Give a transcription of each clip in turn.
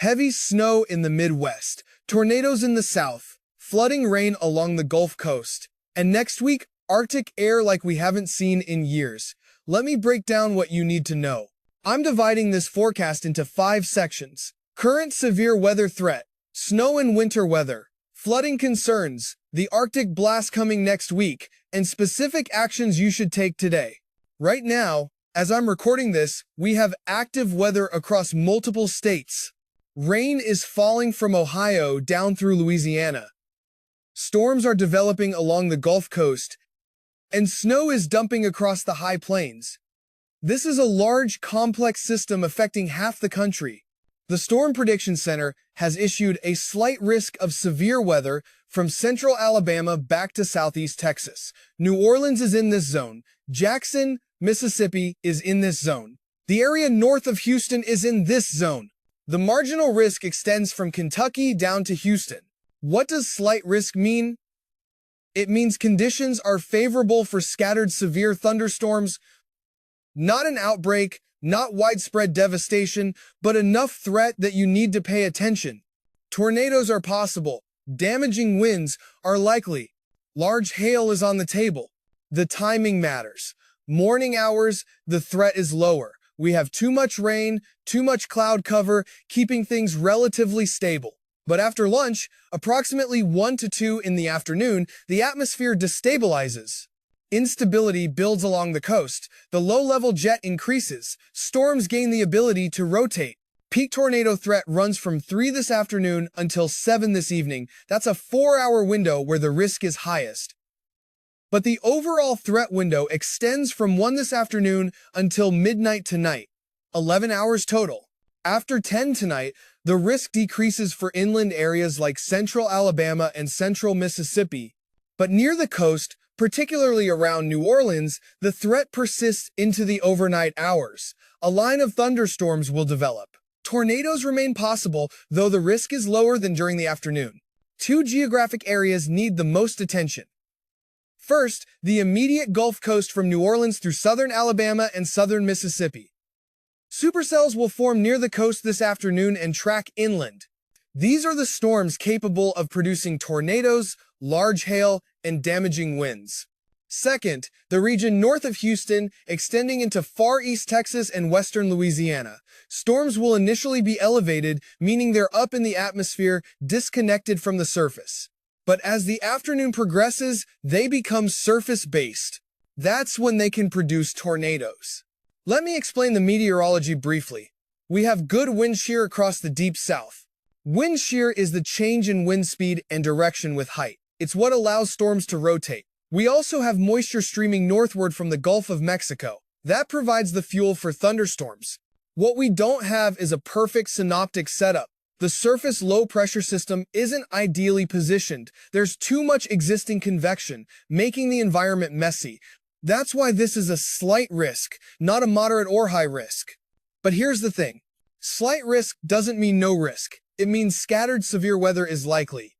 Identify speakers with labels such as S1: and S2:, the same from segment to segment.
S1: Heavy snow in the Midwest, tornadoes in the South, flooding rain along the Gulf Coast, and next week, Arctic air like we haven't seen in years. Let me break down what you need to know. I'm dividing this forecast into 5 sections. Current severe weather threat, snow and winter weather, flooding concerns, the Arctic blast coming next week, and specific actions you should take today. Right now, as I'm recording this, we have active weather across multiple states. Rain is falling from Ohio down through Louisiana. Storms are developing along the Gulf Coast, and snow is dumping across the high plains. This is a large, complex system affecting half the country. The Storm Prediction Center has issued a slight risk of severe weather from central Alabama back to southeast Texas. New Orleans is in this zone. Jackson, Mississippi is in this zone. The area north of Houston is in this zone. The marginal risk extends from Kentucky down to Houston. What does slight risk mean? It means conditions are favorable for scattered severe thunderstorms, not an outbreak, not widespread devastation, but enough threat that you need to pay attention. Tornadoes are possible. Damaging winds are likely. Large hail is on the table. The timing matters. Morning hours, the threat is lower. We have too much rain, too much cloud cover, keeping things relatively stable. But after lunch, approximately 1 to 2 in the afternoon, the atmosphere destabilizes. Instability builds along the coast. The low-level jet increases. Storms gain the ability to rotate. Peak tornado threat runs from 3 this afternoon until 7 this evening. That's a 4-hour window where the risk is highest. But the overall threat window extends from 1 this afternoon until midnight tonight, 11 hours total. After 10 tonight, the risk decreases for inland areas like central Alabama and central Mississippi. But near the coast, particularly around New Orleans, the threat persists into the overnight hours. A line of thunderstorms will develop. Tornadoes remain possible, though the risk is lower than during the afternoon. 2 geographic areas need the most attention. First, the immediate Gulf Coast from New Orleans through southern Alabama and southern Mississippi. Supercells will form near the coast this afternoon and track inland. These are the storms capable of producing tornadoes, large hail, and damaging winds. Second, the region north of Houston, extending into far east Texas and western Louisiana. Storms will initially be elevated, meaning they're up in the atmosphere, disconnected from the surface. But as the afternoon progresses, they become surface-based. That's when they can produce tornadoes. Let me explain the meteorology briefly. We have good wind shear across the deep south. Wind shear is the change in wind speed and direction with height. It's what allows storms to rotate. We also have moisture streaming northward from the Gulf of Mexico. That provides the fuel for thunderstorms. What we don't have is a perfect synoptic setup. The surface low-pressure system isn't ideally positioned. There's too much existing convection, making the environment messy. That's why this is a slight risk, not a moderate or high risk. But here's the thing. Slight risk doesn't mean no risk. It means scattered severe weather is likely.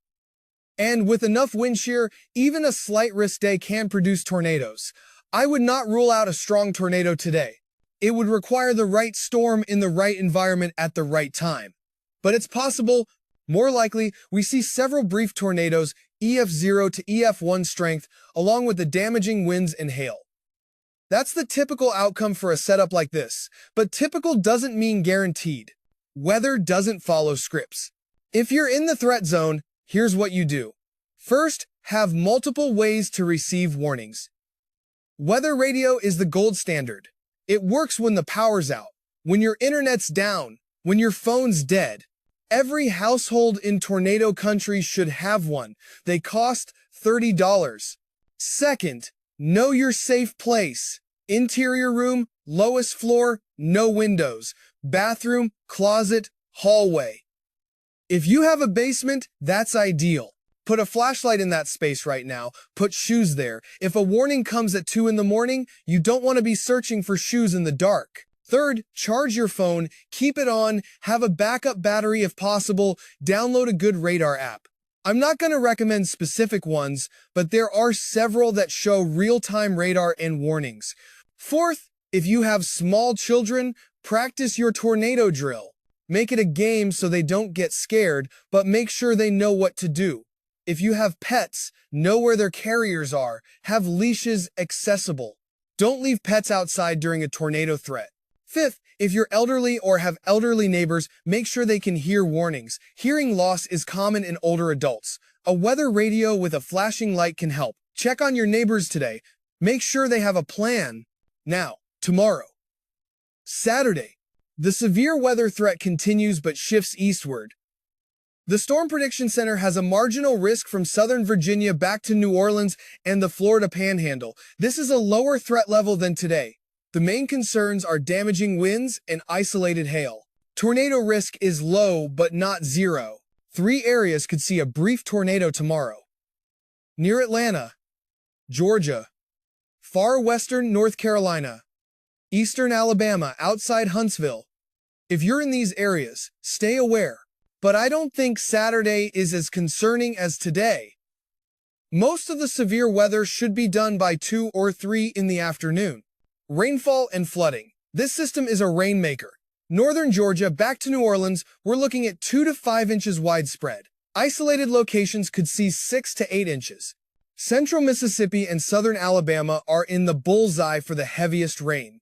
S1: And with enough wind shear, even a slight risk day can produce tornadoes. I would not rule out a strong tornado today. It would require the right storm in the right environment at the right time. But it's possible. More likely, we see several brief tornadoes, EF0 to EF1 strength, along with the damaging winds and hail. That's the typical outcome for a setup like this, but typical doesn't mean guaranteed. Weather doesn't follow scripts. If you're in the threat zone, here's what you do. First, have multiple ways to receive warnings. Weather radio is the gold standard. It works when the power's out, when your internet's down, when your phone's dead. Every household in tornado country should have one. They cost $30. Second, know your safe place. Interior room, lowest floor, no windows. Bathroom, closet, hallway. If you have a basement, that's ideal. Put a flashlight in that space right now. Put shoes there. If a warning comes at 2 in the morning, you don't want to be searching for shoes in the dark. Third, charge your phone, keep it on, have a backup battery if possible, download a good radar app. I'm not going to recommend specific ones, but there are several that show real-time radar and warnings. Fourth, if you have small children, practice your tornado drill. Make it a game so they don't get scared, but make sure they know what to do. If you have pets, know where their carriers are. Have leashes accessible. Don't leave pets outside during a tornado threat. Fifth, if you're elderly or have elderly neighbors, make sure they can hear warnings. Hearing loss is common in older adults. A weather radio with a flashing light can help. Check on your neighbors today. Make sure they have a plan. Now, tomorrow. Saturday. The severe weather threat continues but shifts eastward. The Storm Prediction Center has a marginal risk from southern Virginia back to New Orleans and the Florida Panhandle. This is a lower threat level than today. The main concerns are damaging winds and isolated hail. Tornado risk is low but not zero. 3 areas could see a brief tornado tomorrow. Near Atlanta, Georgia, far western North Carolina, eastern Alabama outside Huntsville. If you're in these areas, stay aware. But I don't think Saturday is as concerning as today. Most of the severe weather should be done by 2 or 3 in the afternoon. Rainfall and flooding. This system is a rainmaker. Northern Georgia back to New Orleans, we're looking at 2 to 5 inches widespread. Isolated locations could see 6 to 8 inches. Central Mississippi and southern Alabama are in the bullseye for the heaviest rain.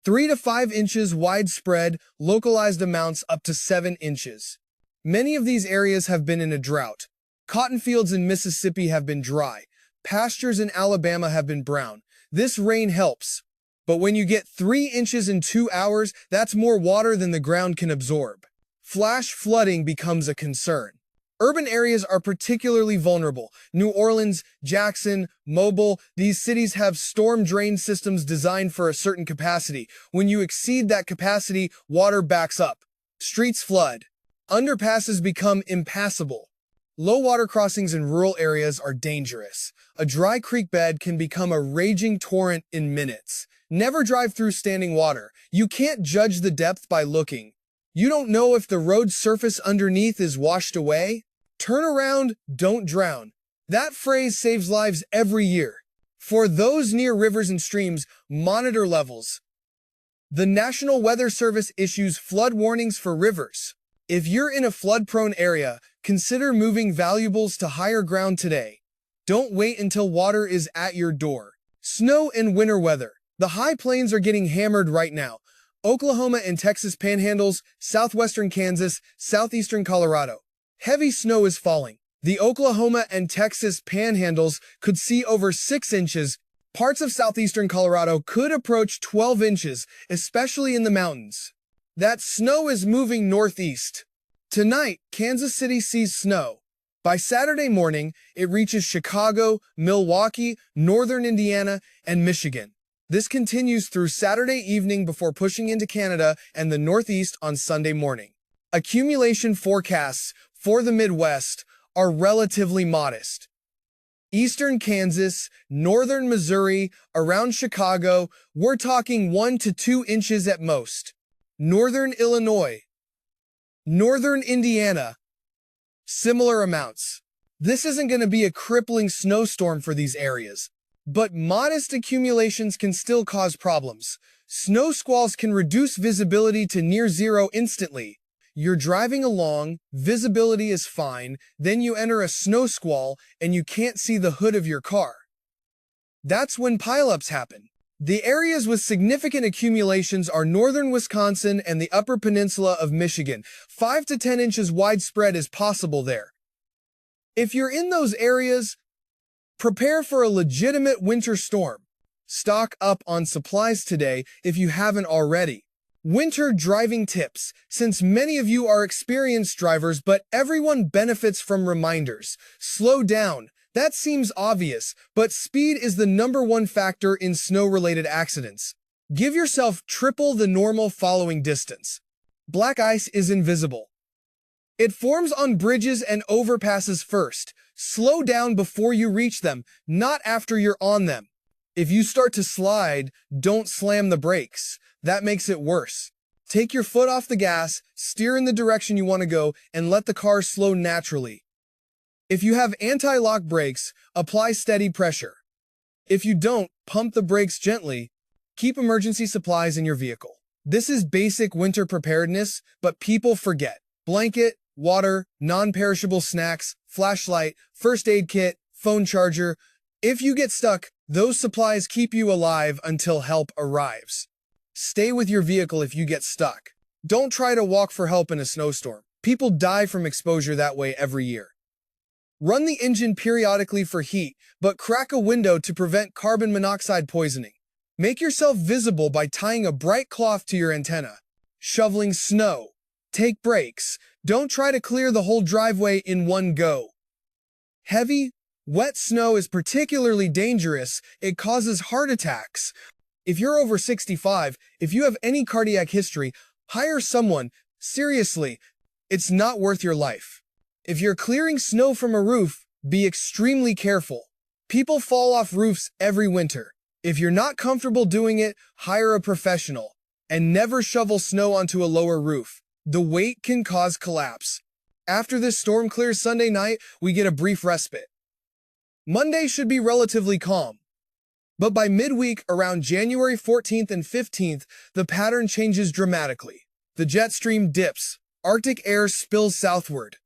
S1: 3 to 5 inches widespread, localized amounts up to 7 inches. Many of these areas have been in a drought. Cotton fields in Mississippi have been dry. Pastures in Alabama have been brown. This rain helps. But when you get 3 inches in 2 hours, that's more water than the ground can absorb. Flash flooding becomes a concern. Urban areas are particularly vulnerable. New Orleans, Jackson, Mobile, these cities have storm drain systems designed for a certain capacity. When you exceed that capacity, water backs up. Streets flood. Underpasses become impassable. Low water crossings in rural areas are dangerous. A dry creek bed can become a raging torrent in minutes. Never drive through standing water. You can't judge the depth by looking. You don't know if the road surface underneath is washed away. Turn around, don't drown. That phrase saves lives every year. For those near rivers and streams, monitor levels. The National Weather Service issues flood warnings for rivers. If you're in a flood-prone area, consider moving valuables to higher ground today. Don't wait until water is at your door. Snow and winter weather. The high plains are getting hammered right now. Oklahoma and Texas panhandles, southwestern Kansas, southeastern Colorado. Heavy snow is falling. The Oklahoma and Texas panhandles could see over 6 inches. Parts of southeastern Colorado could approach 12 inches, especially in the mountains. That snow is moving northeast. Tonight, Kansas City sees snow. By Saturday morning, it reaches Chicago, Milwaukee, northern Indiana, and Michigan. This continues through Saturday evening before pushing into Canada and the Northeast on Sunday morning. Accumulation forecasts for the Midwest are relatively modest. Eastern Kansas, northern Missouri, around Chicago, we're talking 1 to 2 inches at most. Northern Illinois, northern Indiana, similar amounts. This isn't going to be a crippling snowstorm for these areas, but modest accumulations can still cause problems. Snow squalls can reduce visibility to near zero instantly. You're driving along, visibility is fine, then you enter a snow squall and you can't see the hood of your car. That's when pileups happen. The areas with significant accumulations are northern Wisconsin and the upper peninsula of Michigan. 5 to 10 inches widespread is possible there. If you're in those areas, prepare for a legitimate winter storm. Stock up on supplies today if you haven't already. Winter driving tips. Since many of you are experienced drivers, but everyone benefits from reminders. Slow down. That seems obvious, but speed is the #1 factor in snow-related accidents. Give yourself triple the normal following distance. Black ice is invisible. It forms on bridges and overpasses first. Slow down before you reach them, not after you're on them. If you start to slide, don't slam the brakes. That makes it worse. Take your foot off the gas, steer in the direction you want to go, and let the car slow naturally. If you have anti-lock brakes, apply steady pressure. If you don't, pump the brakes gently. Keep emergency supplies in your vehicle. This is basic winter preparedness, but people forget. Blanket, water, non-perishable snacks, flashlight, first aid kit, phone charger. If you get stuck, those supplies keep you alive until help arrives. Stay with your vehicle if you get stuck. Don't try to walk for help in a snowstorm. People die from exposure that way every year. Run the engine periodically for heat, but crack a window to prevent carbon monoxide poisoning. Make yourself visible by tying a bright cloth to your antenna. Shoveling snow. Take breaks. Don't try to clear the whole driveway in one go. Heavy, wet snow is particularly dangerous. It causes heart attacks. If you're over 65, if you have any cardiac history, hire someone. Seriously, it's not worth your life. If you're clearing snow from a roof, be extremely careful. People fall off roofs every winter. If you're not comfortable doing it, hire a professional. And never shovel snow onto a lower roof. The weight can cause collapse. After this storm clears Sunday night, we get a brief respite. Monday should be relatively calm. But by midweek, around January 14th and 15th, the pattern changes dramatically. The jet stream dips. Arctic air spills southward.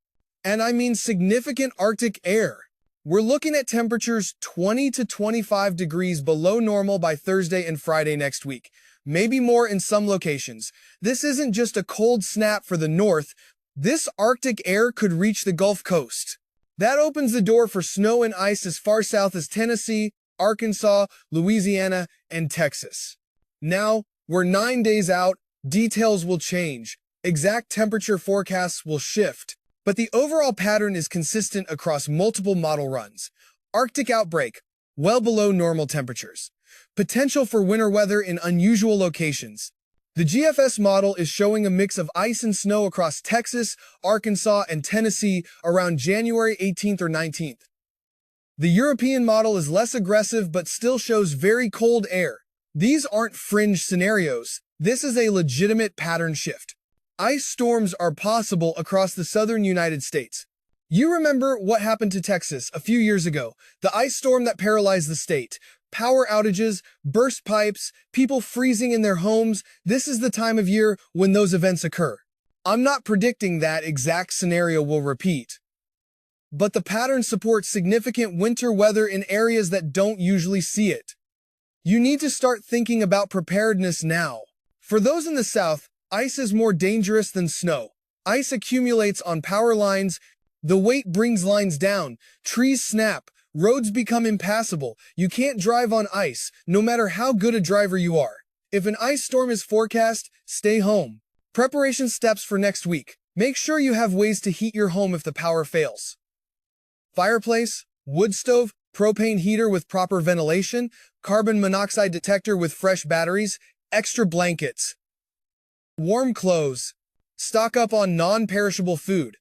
S1: And I mean significant Arctic air. We're looking at temperatures 20 to 25 degrees below normal by Thursday and Friday next week, maybe more in some locations. This isn't just a cold snap for the north. This Arctic air could reach the Gulf Coast. That opens the door for snow and ice as far south as Tennessee, Arkansas, Louisiana, and Texas. Now, we're 9 days out. Details will change. Exact temperature forecasts will shift. But the overall pattern is consistent across multiple model runs. Arctic outbreak, well below normal temperatures. Potential for winter weather in unusual locations. The GFS model is showing a mix of ice and snow across Texas, Arkansas, and Tennessee around January 18th or 19th. The European model is less aggressive but still shows very cold air. These aren't fringe scenarios. This is a legitimate pattern shift. Ice storms are possible across the southern United States. You remember what happened to Texas a few years ago, the ice storm that paralyzed the state. Power outages, burst pipes, people freezing in their homes. This is the time of year when those events occur. I'm not predicting that exact scenario will repeat. But the pattern supports significant winter weather in areas that don't usually see it. You need to start thinking about preparedness now. For those in the south, ice is more dangerous than snow. Ice accumulates on power lines. The weight brings lines down. Trees snap. Roads become impassable. You can't drive on ice, no matter how good a driver you are. If an ice storm is forecast, stay home. Preparation steps for next week. Make sure you have ways to heat your home if the power fails. Fireplace, wood stove, propane heater with proper ventilation, carbon monoxide detector with fresh batteries, extra blankets. Warm clothes. Stock up on non-perishable food.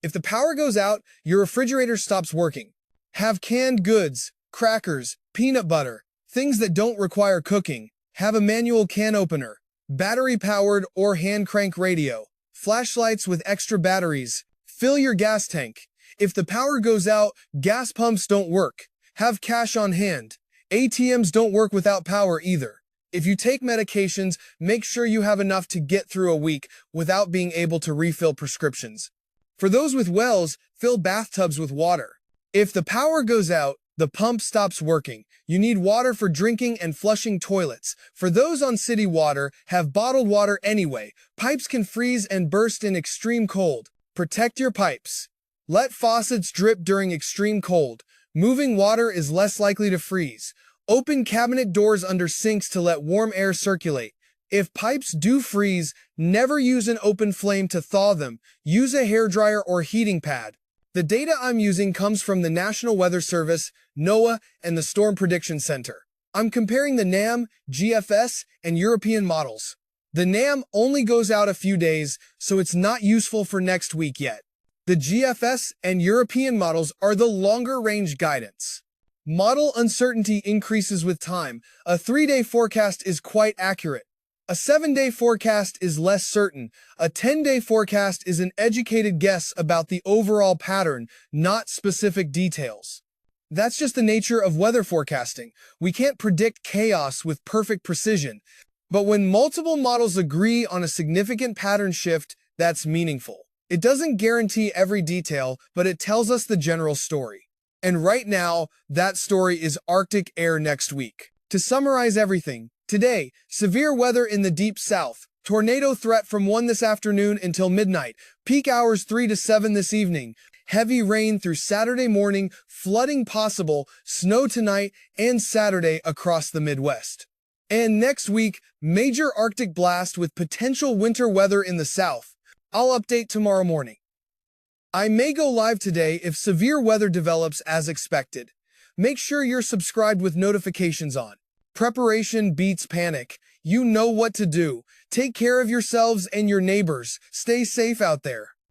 S1: If the power goes out, your refrigerator stops working. Have canned goods, crackers, peanut butter, things that don't require cooking. Have a manual can opener, battery-powered or hand-crank radio, flashlights with extra batteries. Fill your gas tank. If the power goes out, gas pumps don't work. Have cash on hand. ATMs don't work without power either. If you take medications, make sure you have enough to get through a week without being able to refill prescriptions. For those with wells, fill bathtubs with water. If the power goes out, the pump stops working. You need water for drinking and flushing toilets. For those on city water, have bottled water anyway. Pipes can freeze and burst in extreme cold. Protect your pipes. Let faucets drip during extreme cold. Moving water is less likely to freeze. Open cabinet doors under sinks to let warm air circulate. If pipes do freeze, never use an open flame to thaw them. Use a hairdryer or heating pad. The data I'm using comes from the National Weather Service, NOAA, and the Storm Prediction Center. I'm comparing the NAM, GFS, and European models. The NAM only goes out a few days, so it's not useful for next week yet. The GFS and European models are the longer-range guidance. Model uncertainty increases with time. A 3-day forecast is quite accurate. A 7-day forecast is less certain. A 10-day forecast is an educated guess about the overall pattern, not specific details. That's just the nature of weather forecasting. We can't predict chaos with perfect precision. But when multiple models agree on a significant pattern shift, that's meaningful. It doesn't guarantee every detail, but it tells us the general story. And right now, that story is Arctic air next week. To summarize everything, today, severe weather in the deep south, tornado threat from 1 this afternoon until midnight, peak hours 3 to 7 this evening, heavy rain through Saturday morning, flooding possible, snow tonight and Saturday across the Midwest. And next week, major Arctic blast with potential winter weather in the south. I'll update tomorrow morning. I may go live today if severe weather develops as expected. Make sure you're subscribed with notifications on. Preparation beats panic. You know what to do. Take care of yourselves and your neighbors. Stay safe out there.